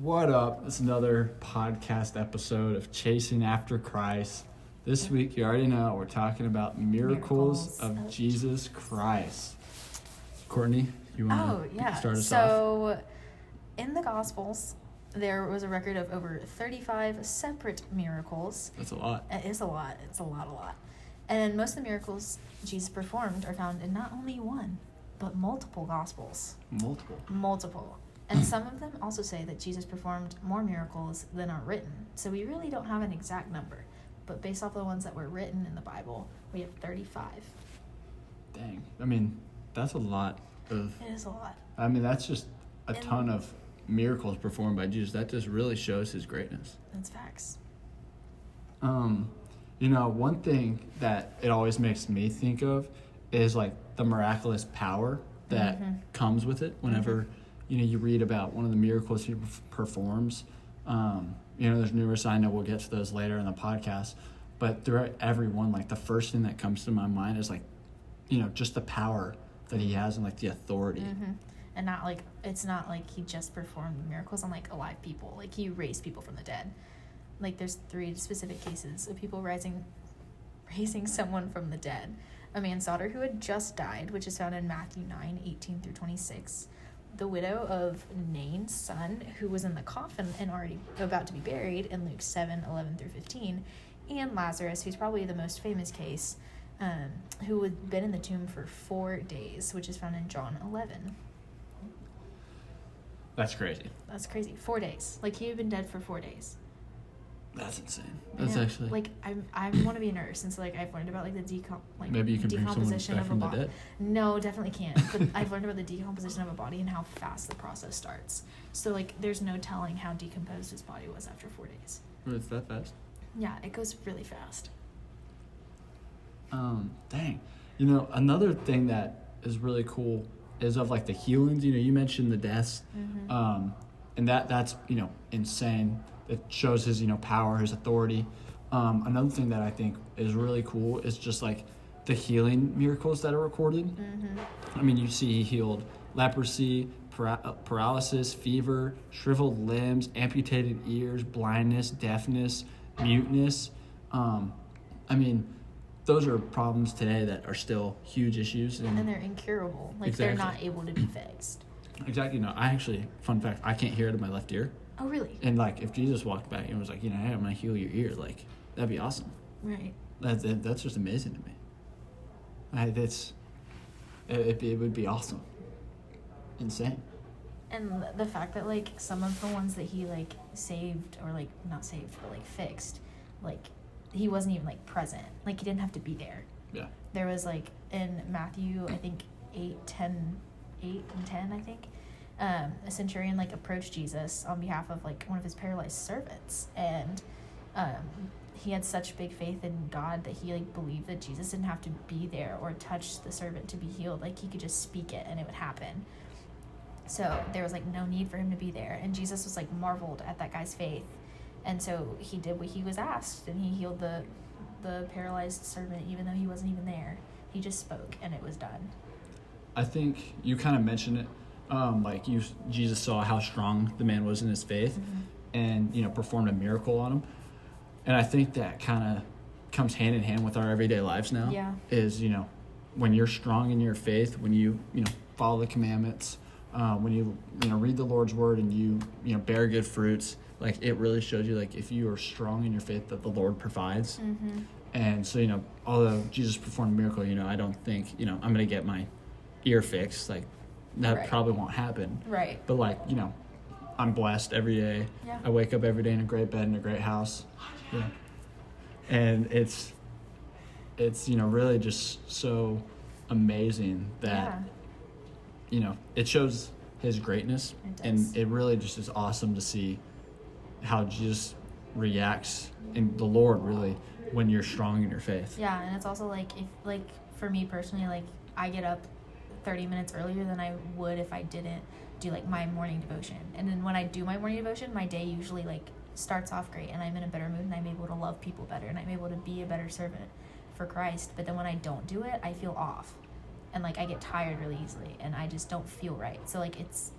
What up? It's another podcast episode of Chasing After Christ. This week, you already know, we're talking about miracles of Jesus Christ. Courtney, you want to start us off? So, in the Gospels, there was a record of over 35 separate miracles. That's a lot. It is a lot. It's a lot. And most of the miracles Jesus performed are found in not only one, but multiple Gospels. Multiple. And some of them also say that Jesus performed more miracles than are written. So we really don't have an exact number. But based off the ones that were written in the Bible, we have 35. Dang. I mean, that's a lot of... It is a lot. I mean, that's just a ton of miracles performed by Jesus. That just really shows his greatness. That's facts. One thing that it always makes me think of is like the miraculous power that comes with it whenever... you read about one of the miracles he performs. There's numerous. I know we'll get to those later in the podcast. But throughout every one, like the first thing that comes to my mind is like, just the power that he has and like the authority. Mm-hmm. And it's not like he just performed miracles on like alive people. Like he raised people from the dead. Like there's 3 specific cases of people raising someone from the dead. A man's daughter who had just died, which is found in Matthew 9:18 through 26. The widow of Nain's son, who was in the coffin and already about to be buried in Luke 7:11 through 15, and Lazarus, who's probably the most famous case, who had been in the tomb for 4 days, which is found in John 11. That's crazy. 4 days. Like he had been dead for 4 days. That's insane. That's actually like I want to be a nurse, and so like I've learned about like the maybe you can decomposition bring someone back of a body. from the dead. No, definitely can't. But I've learned about the decomposition of a body and how fast the process starts. So like there's no telling how decomposed his body was after 4 days. It's that fast? Yeah, it goes really fast. Dang. Another thing that is really cool is of like the healings. You mentioned the deaths, and that's insane. It shows his power, his authority. Another thing that I think is really cool is just like the healing miracles that are recorded. I mean, you see he healed leprosy, paralysis, fever, shriveled limbs, amputated ears, blindness, deafness, muteness. I mean, those are problems today that are still huge issues. And they're incurable. Like exactly. They're not able to be fixed. Exactly. No, I actually, fun fact, I can't hear it in my left ear. Oh, really? And like, if Jesus walked back and was like, hey, I'm gonna heal your ear, like, that'd be awesome. Right. That's just amazing to me. It would be awesome. Insane. And the fact that like some of the ones that he like saved, or like not saved but like fixed, like he wasn't even like present. Like he didn't have to be there. Yeah. There was like in Matthew, I think 8 and 10, I think. A centurion like approached Jesus on behalf of like one of his paralyzed servants, and he had such big faith in God that he like believed that Jesus didn't have to be there or touch the servant to be healed. Like he could just speak it and it would happen. So there was like no need for him to be there, and Jesus was like marveled at that guy's faith, and so he did what he was asked, and he healed the paralyzed servant even though he wasn't even there. He just spoke and it was done. I think you kind of mentioned it. Jesus saw how strong the man was in his faith, and performed a miracle on him. And I think that kind of comes hand in hand with our everyday lives now. Yeah. Is when you're strong in your faith, when you follow the commandments, when you read the Lord's word and you bear good fruits, like it really shows you like if you are strong in your faith that the Lord provides. And so although Jesus performed a miracle, I don't think I'm gonna get my ear fixed, like. That probably won't happen. Right. But I'm blessed every day. Yeah. I wake up every day in a great bed in a great house. Yeah. And it's really just so amazing that it shows his greatness. It does. And it really just is awesome to see how Jesus reacts in the Lord really when you're strong in your faith. Yeah, and it's also like if for me personally, like I get up 30 minutes earlier than I would if I didn't do like my morning devotion. And then when I do my morning devotion, my day usually like starts off great and I'm in a better mood and I'm able to love people better and I'm able to be a better servant for Christ. But then when I don't do it, I feel off and like I get tired really easily and I just don't feel right. So like it's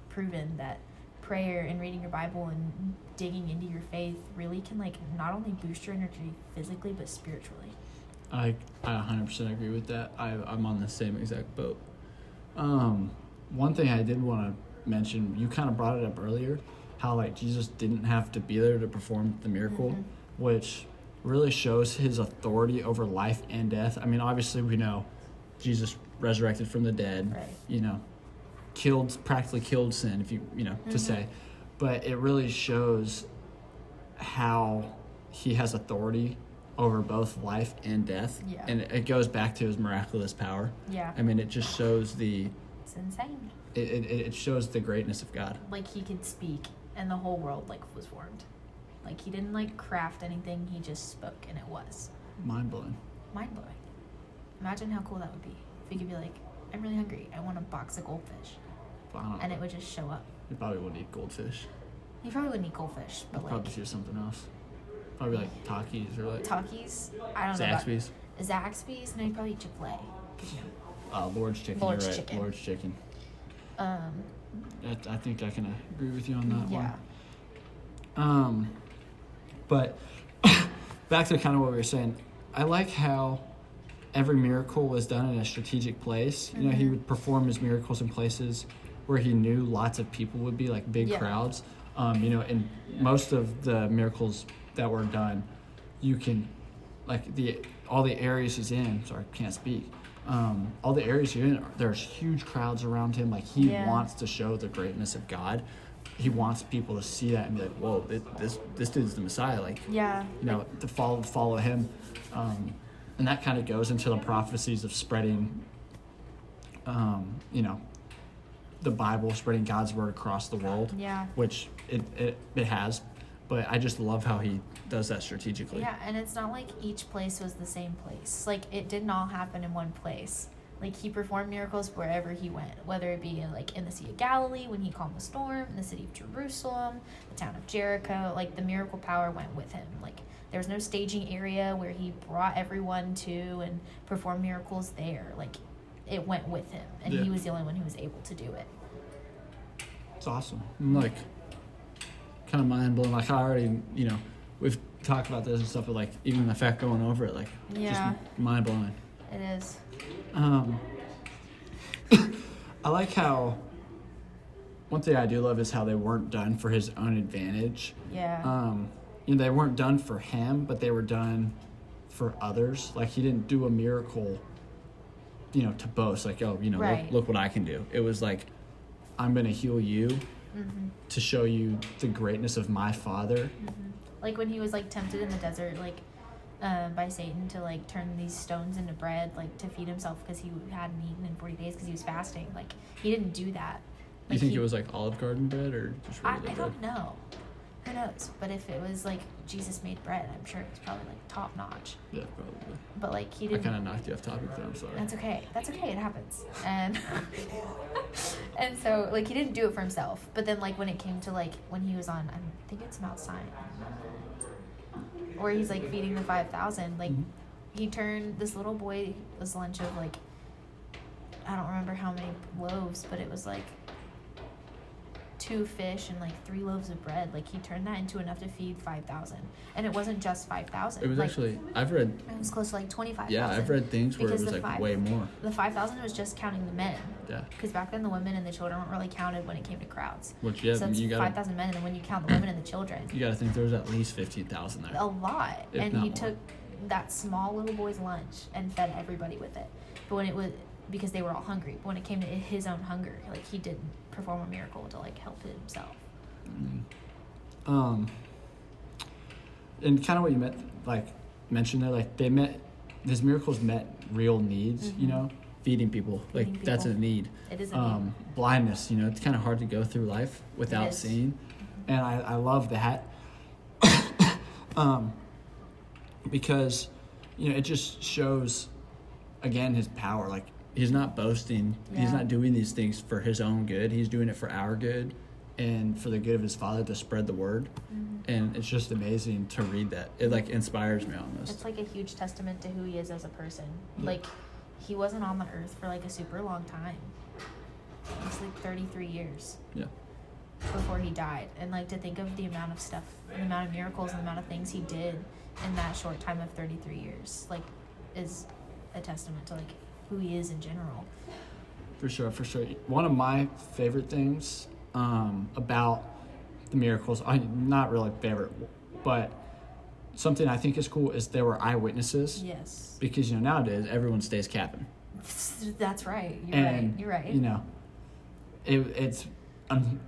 proven that prayer and reading your Bible and digging into your faith really can like not only boost your energy physically but spiritually. I 100% agree with that. I'm on the same exact boat. One thing I did want to mention, you kind of brought it up earlier, how like Jesus didn't have to be there to perform the miracle, which really shows his authority over life and death. I mean, obviously we know Jesus resurrected from the dead, Right. you know, practically killed sin, if you know, to say, but it really shows how he has authority over both life and death. Yeah. And it goes back to his miraculous power. Yeah. I mean, it just shows It's insane. it shows the greatness of God. Like he could speak and the whole world like was formed. Like he didn't like craft anything, he just spoke and it was. Mind blowing. Mind blowing. Imagine how cool that would be. If you could be like, I'm really hungry, I want a box of goldfish. I don't know. And it would just show up. You probably wouldn't eat goldfish. You probably wouldn't eat goldfish, but Probably like just use something else. Probably like Takis or like Takis, I don't know. Zaxby's. Zaxby's, no, you probably eat Chick-fil-A. Lord's Chicken. Lord's You're right. Chicken. Lord's Chicken. Um, I think I can agree with you on that yeah. one. But back to kind of what we were saying, I like how every miracle was done in a strategic place. You know, he would perform his miracles in places where he knew lots of people would be, like big crowds. You know, and most of the miracles that were done, you can, like all the areas he's in. Sorry, can't speak. All the areas you're in, there's huge crowds around him. Like he wants to show the greatness of God. He wants people to see that and be like, "Whoa, this dude's the Messiah." Like, Yeah. you know, to follow him, and that kind of goes into the prophecies of spreading, you know, the Bible, spreading God's word across the world. Yeah. Which it has, but I just love how he does that strategically. Yeah, and it's not like each place was the same place. Like it didn't all happen in one place. Like he performed miracles wherever he went, whether it be in the Sea of Galilee when he calmed the storm, in the city of Jerusalem, the town of Jericho. Like the miracle power went with him. Like there was no staging area where he brought everyone to and performed miracles there. Like it went with him, and he was the only one who was able to do it. It's awesome. I'm like kind of mind blowing. Like I already, you know, we've talked about this and stuff, but like even the fact going over it, like Yeah. just mind blowing. It is. I like how one thing I do love is how they weren't done for his own advantage. Yeah. You know, they weren't done for him, but they were done for others. Like he didn't do a miracle, you know, to boast. Like, oh, you know, Right. look what I can do. It was like, I'm gonna heal you to show you the greatness of my Father. Like when he was like tempted in the desert, like by Satan to like turn these stones into bread, like to feed himself because he hadn't eaten in 40 days because he was fasting. Like he didn't do that. Do you think it was like Olive Garden bread or just I regular bread? don't know. Who knows? But if it was like Jesus made bread, I'm sure it was probably like top notch. Yeah, probably. But like he I didn't. kind of knocked you off topic there. I'm sorry. That's okay. That's okay. It happens. And and so like he didn't do it for himself. But then like when it came to like when he was on, I think it's Mount Sinai, where he's like feeding the 5,000. Like he turned this little boy was lunch of like I don't remember how many loaves, but it was like 2 fish and like 3 loaves of bread. Like he turned that into enough to feed 5,000, and it wasn't just 5,000. It was like, actually I've read. it was close to like 25,000. Yeah, I've read things where it because was the like five- way more. The 5,000 was just counting the men. Yeah. Because back then the women and the children weren't really counted when it came to crowds. Which yeah, So it's you gotta 5,000 men, and then when you count the women and the children, think there was at least 15,000 there. a lot. If And not he more. took that small little boy's lunch and fed everybody with it. But when it was because they were all hungry. But when it came to his own hunger, like he didn't perform a miracle to like help himself. And kind of what you mentioned there, like his miracles met real needs. You know, feeding people, like Feeding that's a people. need. It is a need. Blindness, you know, it's kind of hard to go through life without is. seeing, and I love that. Because, you know, it just shows again his power. Like he's not boasting. He's Yeah. not doing these things for his own good. He's doing it for our good and for the good of his Father to spread the word. And it's just amazing to read that. It like inspires me almost. It's like a huge testament to who he is as a person. Like he wasn't on the earth for like a super long time. It's like 33 years. Yeah. before he died. And like to think of the amount of stuff, the amount of miracles and the amount of things he did in that short time of 33 years, like is a testament to like who he is in general. For sure. One of my favorite things about the miracles, not really favorite, but something I think is cool is there were eyewitnesses. Yes. Because, nowadays everyone stays capping. That's right. You're right. It's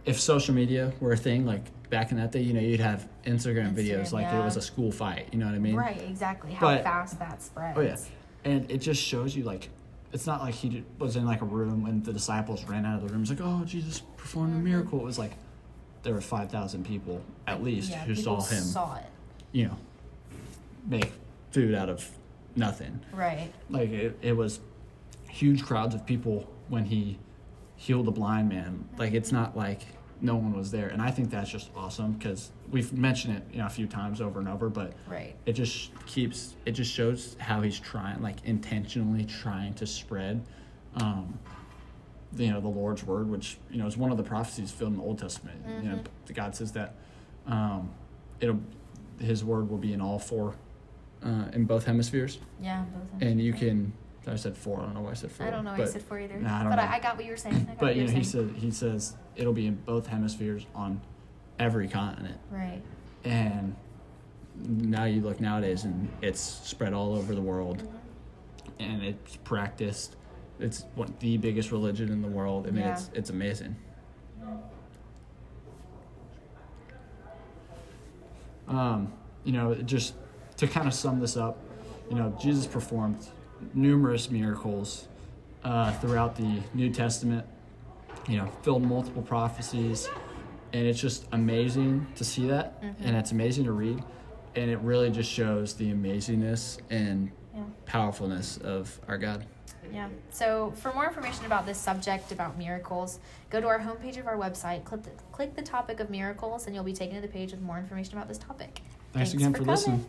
if social media were a thing, like back in that day, you'd have Instagram videos like it was a school fight. You know what I mean? Right, exactly. How fast that spreads. Oh, yeah. And it just shows you, like, it's not like he was in, like, a room and the disciples ran out of the room. It's like, oh, Jesus performed a miracle. It was like there were 5,000 people, at least, who saw him, make food out of nothing. Right. Like, it was huge crowds of people when he healed a blind man. Like, it's not like no one was there. And I think that's just awesome because we've mentioned it, a few times over and over, but it just shows how he's trying, like, intentionally trying to spread, the Lord's word, which, is one of the prophecies filled in the Old Testament. God says that his word will be in all four, in both hemispheres. Yeah, both hemispheres. And you can, I said 4. I don't know why I said 4. I don't know why I said 4 either. Nah, I don't know. I got what you were saying. But he says it'll be in both hemispheres on every continent. Right. And now you look nowadays and it's spread all over the world, and it's practiced. It's the biggest religion in the world. I mean, it's amazing. Just to kind of sum this up, Jesus performed numerous miracles throughout the New Testament, filled multiple prophecies, and it's just amazing to see that, and it's amazing to read, and it really just shows the amazingness and powerfulness of our God. Yeah. So for more information about this subject, about miracles, go to our homepage of our website, click the topic of miracles, and you'll be taken to the page with more information about this topic. Thanks again for listening.